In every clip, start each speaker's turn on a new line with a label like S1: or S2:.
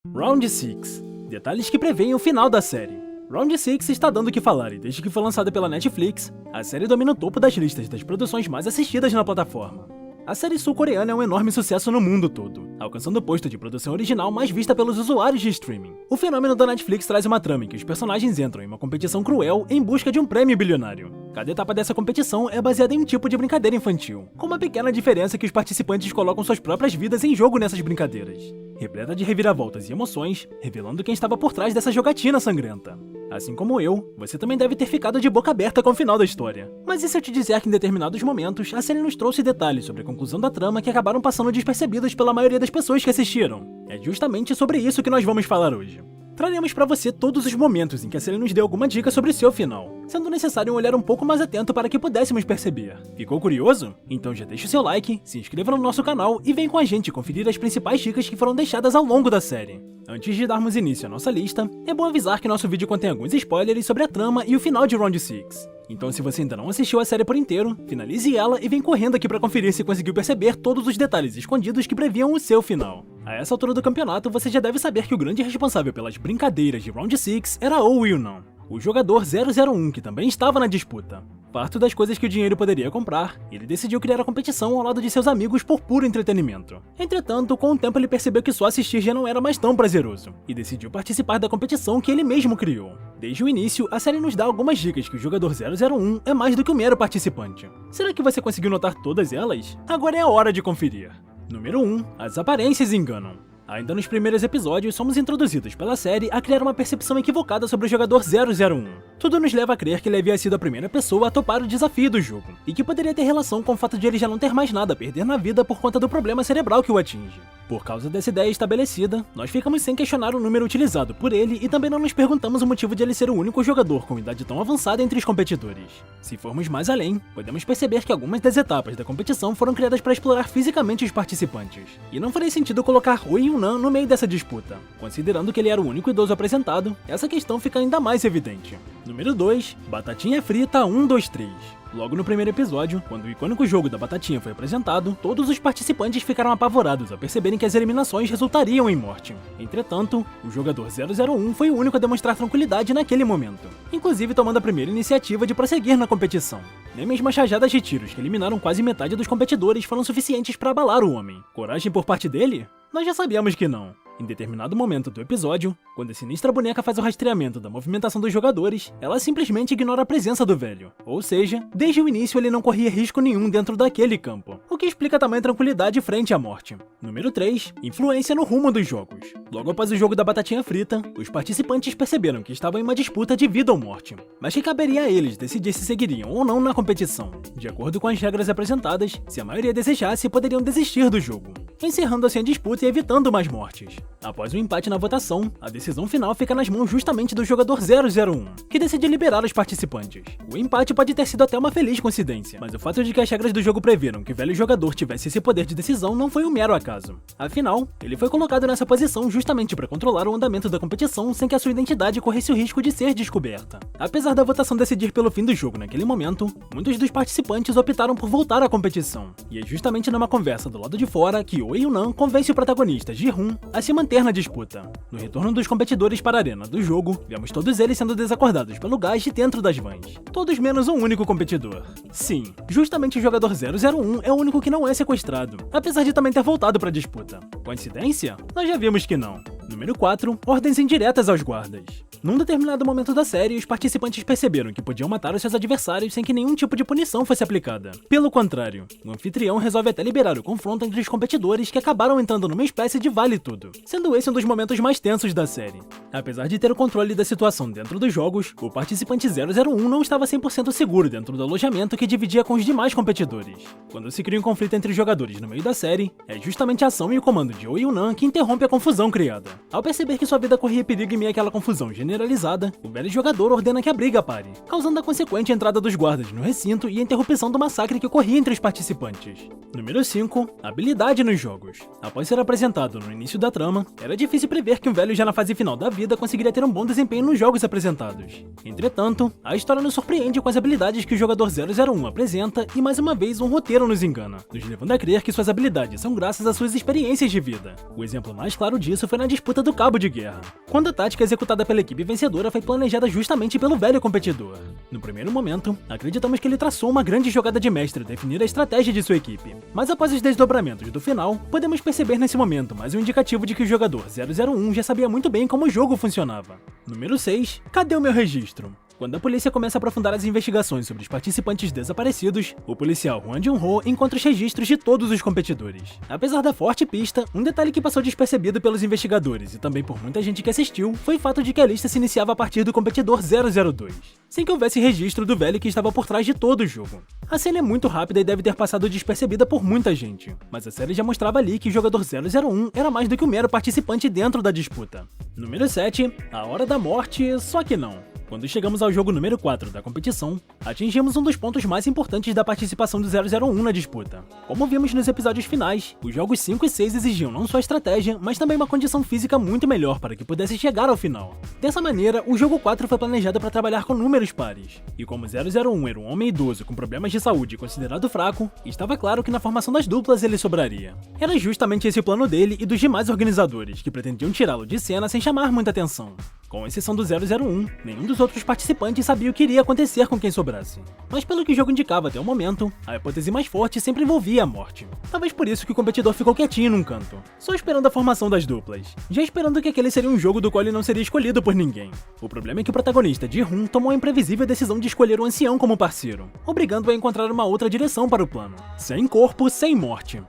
S1: Round 6. Detalhes que preveem o final da série. Round 6 está dando o que falar e desde que foi lançada pela Netflix, a série domina o topo das listas das produções mais assistidas na plataforma. A série sul-coreana é um enorme sucesso no mundo todo, alcançando o posto de produção original mais vista pelos usuários de streaming. O fenômeno da Netflix traz uma trama em que os personagens entram em uma competição cruel em busca de um prêmio bilionário. Cada etapa dessa competição é baseada em um tipo de brincadeira infantil, com uma pequena diferença que os participantes colocam suas próprias vidas em jogo nessas brincadeiras, repleta de reviravoltas e emoções, revelando quem estava por trás dessa jogatina sangrenta. Assim como eu, você também deve ter ficado de boca aberta com o final da história. Mas e se eu te dizer que em determinados momentos, a série nos trouxe detalhes sobre a conclusão da trama que acabaram passando despercebidos pela maioria das pessoas que assistiram? É justamente sobre isso que nós vamos falar hoje. Traremos pra você todos os momentos em que a série nos deu alguma dica sobre seu final, sendo necessário um olhar um pouco mais atento para que pudéssemos perceber. Ficou curioso? Então já deixa o seu like, se inscreva no nosso canal e vem com a gente conferir as principais dicas que foram deixadas ao longo da série. Antes de darmos início à nossa lista, é bom avisar que nosso vídeo contém alguns spoilers sobre a trama e o final de Round 6. Então se você ainda não assistiu a série por inteiro, finalize ela e vem correndo aqui pra conferir se conseguiu perceber todos os detalhes escondidos que previam o seu final. A essa altura do campeonato, você já deve saber que o grande responsável pelas brincadeiras de Round 6 era Oh Woo-nam, o jogador 001 que também estava na disputa. Farto das coisas que o dinheiro poderia comprar, ele decidiu criar a competição ao lado de seus amigos por puro entretenimento. Entretanto, com o tempo ele percebeu que só assistir já não era mais tão prazeroso, e decidiu participar da competição que ele mesmo criou. Desde o início, a série nos dá algumas dicas que o jogador 001 é mais do que um mero participante. Será que você conseguiu notar todas elas? Agora é a hora de conferir. Número 1. As aparências enganam. Ainda nos primeiros episódios, somos introduzidos pela série a criar uma percepção equivocada sobre o jogador 001. Tudo nos leva a crer que ele havia sido a primeira pessoa a topar o desafio do jogo, e que poderia ter relação com o fato de ele já não ter mais nada a perder na vida por conta do problema cerebral que o atinge. Por causa dessa ideia estabelecida, nós ficamos sem questionar o número utilizado por ele e também não nos perguntamos o motivo de ele ser o único jogador com idade tão avançada entre os competidores. Se formos mais além, podemos perceber que algumas das etapas da competição foram criadas para explorar fisicamente os participantes, e não faria sentido colocar Oh Woo-nam no meio dessa disputa. Considerando que ele era o único idoso apresentado, essa questão fica ainda mais evidente. Número 2. Batatinha frita 1, 2, 3. Logo no primeiro episódio, quando o icônico jogo da batatinha foi apresentado, todos os participantes ficaram apavorados ao perceberem que as eliminações resultariam em morte. Entretanto, o jogador 001 foi o único a demonstrar tranquilidade naquele momento, inclusive tomando a primeira iniciativa de prosseguir na competição. Nem mesmo as rajadas de tiros que eliminaram quase metade dos competidores foram suficientes para abalar o homem. Coragem por parte dele? Nós já sabíamos que não. Em determinado momento do episódio, quando a sinistra boneca faz o rastreamento da movimentação dos jogadores, ela simplesmente ignora a presença do velho. Ou seja, desde o início ele não corria risco nenhum dentro daquele campo, o que explica tamanha tranquilidade frente à morte. Número 3. Influência no rumo dos jogos. Logo após o jogo da batatinha frita, os participantes perceberam que estavam em uma disputa de vida ou morte, mas que caberia a eles decidir se seguiriam ou não na competição. De acordo com as regras apresentadas, se a maioria desejasse, poderiam desistir do jogo, encerrando assim a disputa e evitando mais mortes. Após o empate na votação, a decisão final fica nas mãos justamente do jogador 001, que decide liberar os participantes. O empate pode ter sido até uma feliz coincidência, mas o fato de que as regras do jogo previram que o velho jogador tivesse esse poder de decisão não foi um mero acaso. Afinal, ele foi colocado nessa posição justamente para controlar o andamento da competição sem que a sua identidade corresse o risco de ser descoberta. Apesar da votação decidir pelo fim do jogo naquele momento, muitos dos participantes optaram por voltar à competição, e é justamente numa conversa do lado de fora que Oh Woo-nam convence o protagonista Ji-hoon a se manter na disputa. No retorno dos competidores para a arena do jogo, vemos todos eles sendo desacordados pelo gás de dentro das vans. Todos menos um único competidor. Sim, justamente o jogador 001 é o único que não é sequestrado, apesar de também ter voltado para a disputa. Coincidência? Nós já vimos que não. Número 4. Ordens indiretas aos guardas. Num determinado momento da série, os participantes perceberam que podiam matar os seus adversários sem que nenhum tipo de punição fosse aplicada. Pelo contrário, o anfitrião resolve até liberar o confronto entre os competidores que acabaram entrando numa espécie de vale-tudo, sendo esse um dos momentos mais tensos da série. Apesar de ter o controle da situação dentro dos jogos, o participante 001 não estava 100% seguro dentro do alojamento que dividia com os demais competidores. Quando se cria um conflito entre os jogadores no meio da série, é justamente a ação e o comando de Oh Woo-nam que interrompe a confusão criada. Ao perceber que sua vida corria perigo em meio àquela confusão generalizada, o velho jogador ordena que a briga pare, causando a consequente entrada dos guardas no recinto e a interrupção do massacre que ocorria entre os participantes. Número 5. Habilidade nos jogos. Após ser apresentado no início da trama, era difícil prever que um velho já na fase final da vida vida conseguiria ter um bom desempenho nos jogos apresentados. Entretanto, a história nos surpreende com as habilidades que o jogador 001 apresenta e mais uma vez um roteiro nos engana, nos levando a crer que suas habilidades são graças às suas experiências de vida. O exemplo mais claro disso foi na disputa do Cabo de Guerra, quando a tática executada pela equipe vencedora foi planejada justamente pelo velho competidor. No primeiro momento, acreditamos que ele traçou uma grande jogada de mestre definir a estratégia de sua equipe, mas após os desdobramentos do final, podemos perceber nesse momento mais um indicativo de que o jogador 001 já sabia muito bem como o jogo funcionava. Número 6. Cadê o meu registro? Quando a polícia começa a aprofundar as investigações sobre os participantes desaparecidos, o policial Hwang Jun-ho encontra os registros de todos os competidores. Apesar da forte pista, um detalhe que passou despercebido pelos investigadores e também por muita gente que assistiu foi o fato de que a lista se iniciava a partir do competidor 002, sem que houvesse registro do velho que estava por trás de todo o jogo. A cena é muito rápida e deve ter passado despercebida por muita gente, mas a série já mostrava ali que o jogador 001 era mais do que um mero participante dentro da disputa. Número 7. A Hora da Morte, só que não. Quando chegamos ao jogo número 4 da competição, atingimos um dos pontos mais importantes da participação do 001 na disputa. Como vimos nos episódios finais, os jogos 5 e 6 exigiam não só estratégia, mas também uma condição física muito melhor para que pudesse chegar ao final. Dessa maneira, o jogo 4 foi planejado para trabalhar com números pares, e como 001 era um homem idoso com problemas de saúde considerado fraco, estava claro que na formação das duplas ele sobraria. Era justamente esse o plano dele e dos demais organizadores, que pretendiam tirá-lo de cena sem chamar muita atenção. Com exceção do 001, nenhum dos outros participantes sabia o que iria acontecer com quem sobrasse. Mas pelo que o jogo indicava até o momento, a hipótese mais forte sempre envolvia a morte. Talvez por isso que o competidor ficou quietinho num canto, só esperando a formação das duplas, já esperando que aquele seria um jogo do qual ele não seria escolhido por ninguém. O problema é que o protagonista, Ji-hoon, tomou a imprevisível decisão de escolher o ancião como parceiro, obrigando-o a encontrar uma outra direção para o plano. Sem corpo, sem morte.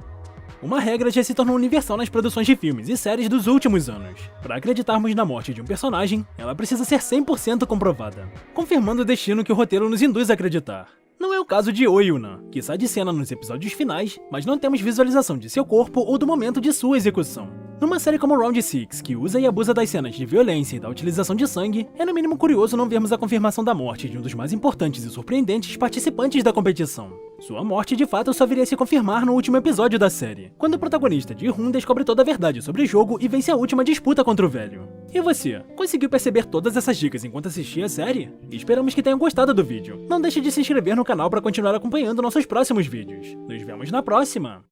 S1: Uma regra já se tornou universal nas produções de filmes e séries dos últimos anos. Para acreditarmos na morte de um personagem, ela precisa ser 100% comprovada, confirmando o destino que o roteiro nos induz a acreditar. Não é o caso de Oh-Yuna, que sai de cena nos episódios finais, mas não temos visualização de seu corpo ou do momento de sua execução. Numa série como Round 6, que usa e abusa das cenas de violência e da utilização de sangue, é no mínimo curioso não vermos a confirmação da morte de um dos mais importantes e surpreendentes participantes da competição. Sua morte de fato só viria a se confirmar no último episódio da série, quando o protagonista Ji-hoon descobre toda a verdade sobre o jogo e vence a última disputa contra o velho. E você, conseguiu perceber todas essas dicas enquanto assistia a série? Esperamos que tenham gostado do vídeo. Não deixe de se inscrever no canal para continuar acompanhando nossos próximos vídeos. Nos vemos na próxima!